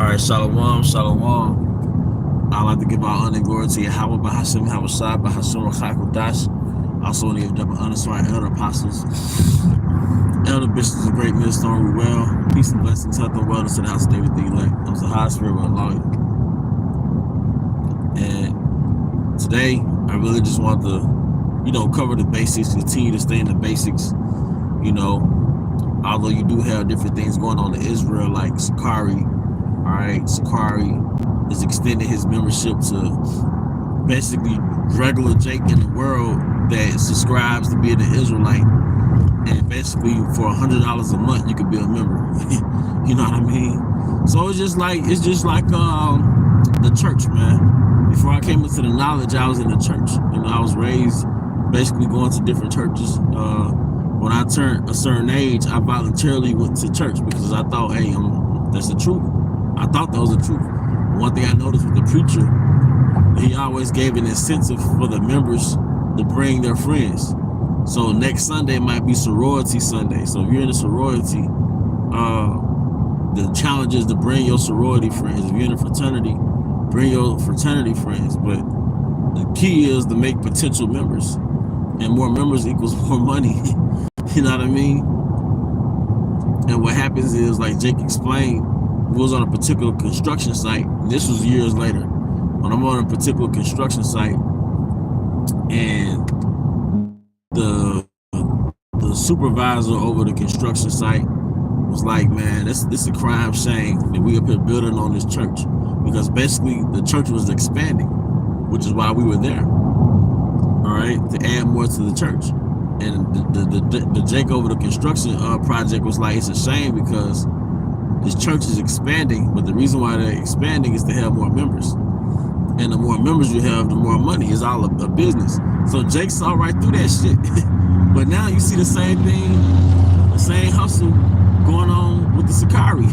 right, Shalom, Shalom. I'd like to give our honor and glory to Yahweh, Bahashim, Havashai, Bahashim, Rachakodash. Also, want to give double honor to our elder apostles, elder bishops, and great men, storm well. Peace and blessings, health and wellness to the house of David, the elect. I was the high spirit with a lawyer. And today, I really just want to, cover the basics, continue to stay in the basics, although you do have different things going on in Israel, like Sakari. All right, Sakari is extending his membership to basically regular Jake in the world that subscribes to being an Israelite, and basically for $100 a month you could be a member. You know what I mean? So it's just like the church, man. Before I came into the knowledge, I was in the church. I was raised basically going to different churches. When I turned a certain age, I voluntarily went to church because I thought, hey, that's the truth. I thought that was the truth. One thing I noticed with the preacher, he always gave an incentive for the members to bring their friends. So next Sunday might be sorority Sunday. So if you're in a sorority, the challenge is to bring your sorority friends. If you're in a fraternity, bring your fraternity friends. But the key is to make potential members. And more members equals more money. You know what I mean? And what happens is, like Jake explained, we was on a particular construction site. And this was years later. When I'm on a particular construction site, and the supervisor over the construction site was like, man, this is a crime shame that we up here building on this church, because basically the church was expanding, which is why we were there. All right, to add more to the church. And the Jake over the construction project was like, it's a shame because this church is expanding, but the reason why they're expanding is to have more members. And the more members you have, the more money. It's all a business. So Jake saw right through that shit. But now you see the same thing, the same hustle going on with the Sakari.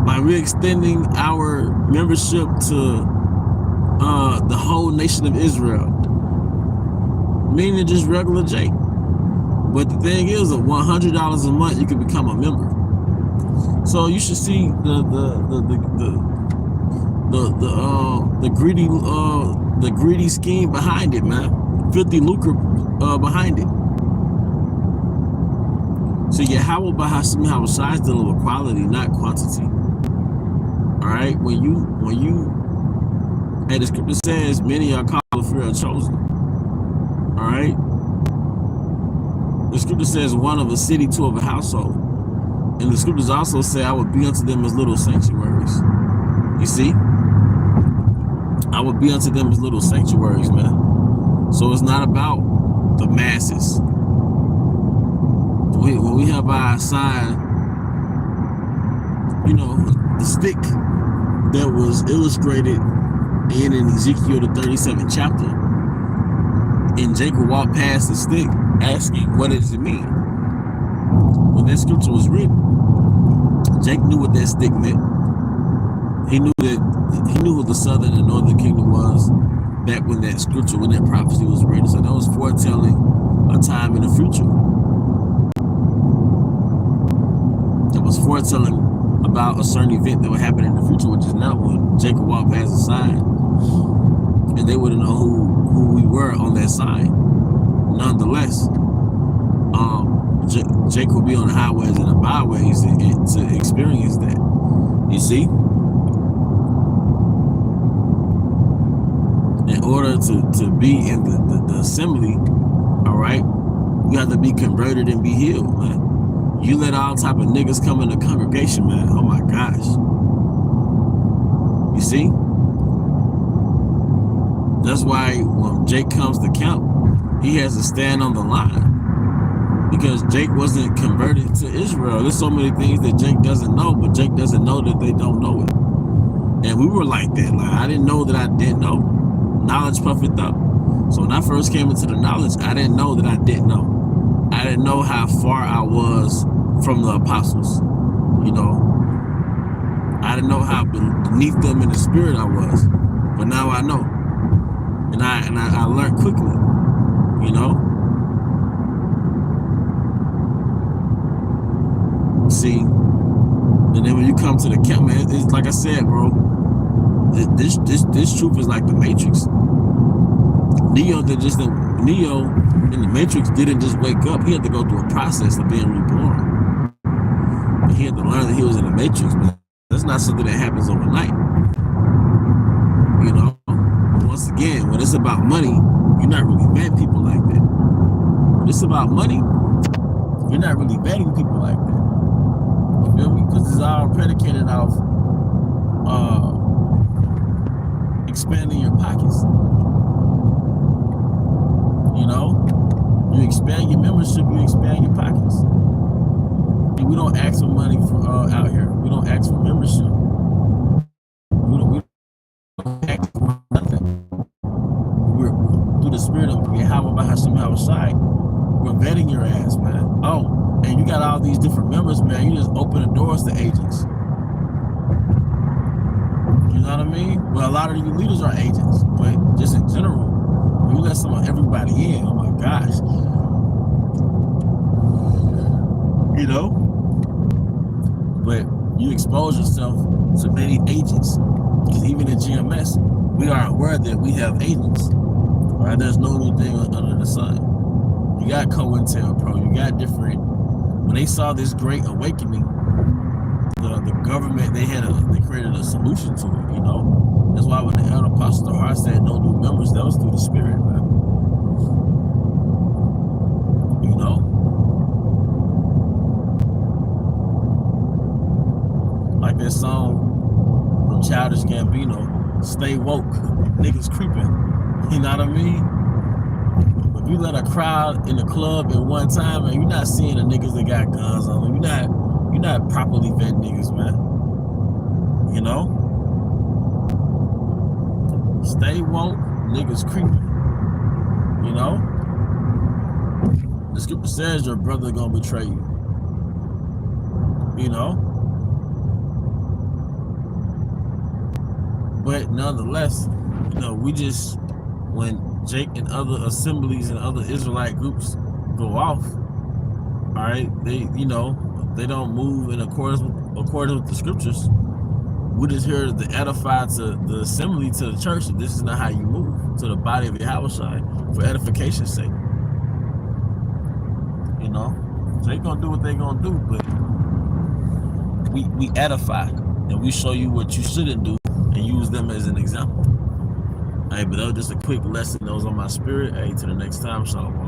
Like we're extending our membership to the whole nation of Israel, meaning just regular Jake. But the thing is, at $100 a month, you can become a member. So you should see the greedy scheme behind it, man. Filthy lucre behind it. So Yahweh Bahashim Havashai is dealing with quality, not quantity. All right, when you, the scripture says, many are called, few are chosen. All right. The scripture says, one of a city, two of a household. And the scriptures also say, I would be unto them as little sanctuaries. You see? I would be unto them as little sanctuaries, man. So it's not about the masses. When we have our sign, the stick that was illustrated in Ezekiel the 37th chapter, and Jacob walked past the stick asking, what does it mean? When that scripture was written, Jake knew what that stick meant. He knew what the southern and northern kingdom was back when that scripture, when that prophecy was written. So that was foretelling a time in the future. That was foretelling about a certain event that would happen in the future, which is now when Jacob walked past the sign, and they wouldn't know who we were on that sign. Nonetheless, Jake will be on the highways and the byways to experience that. You see? In order to be in the assembly, all right, you have to be converted and be healed, man. You let all type of niggas come in the congregation, man. Oh my gosh. You see? That's why when Jake comes to camp, he has to stand on the line. Because Jake wasn't converted to Israel. There's so many things that Jake doesn't know, but Jake doesn't know that they don't know it. And we were like that. Like, I didn't know that I didn't know. Knowledge puffeth up. So when I first came into the knowledge, I didn't know that I didn't know. I didn't know how far I was from the apostles. I didn't know how beneath them in the spirit I was. But now I know. And I learned quickly, See, And then when you come to the camp, man, it's like I said, bro. This truth is like the Matrix. Neo in the Matrix didn't just wake up. He had to go through a process of being reborn. But he had to learn that he was in the Matrix. But that's not something that happens overnight. You know. Once again, when it's about money, you're not really vetting people like that. When it's about money, you're not really vetting people like that. You feel me? Because it's all predicated off expanding your pockets. You know, you expand your membership, you expand your pockets. And we don't ask for money out here. We don't ask for membership. We don't ask for nothing. We're through the spirit of Yahweh Bahashim Hawashai. We're vetting your ass, man. Oh, and you got all these different members, man. You just open the doors to agents. You know what I mean? Well, a lot of you leaders are agents, but just in general, when you let everybody in, oh my gosh. You know? But you expose yourself to many agents. Because even in GMS, we are aware that we have agents. Right? There's no new thing under the sun. You got COINTELPRO, you got different. When they saw this great awakening, the government, they created a solution to it, you know. That's why when the elder apostle the heart said no new members, that was through the spirit, man. You know? Like that song from Childish Gambino, Stay Woke, niggas creeping. You know what I mean? If you let a crowd in the club at one time, and you're not seeing the niggas that got guns on them, you're not properly vetting niggas, man. You know? Stay woke, niggas creeping. You know? The scripture says your brother gonna betray you. You know? But nonetheless, you know, when Jake and other assemblies and other Israelite groups go off, all right, they don't move in accordance with the scriptures. We're just here to edify to the assembly, to the church, that this is not how you move, to the body of Yahushua for edification's sake. You know, so they gonna do what they gonna do, but we edify and we show you what you shouldn't do and use them as an example. Hey, but that was just a quick lesson that was on my spirit. Hey, till the next time, shalom.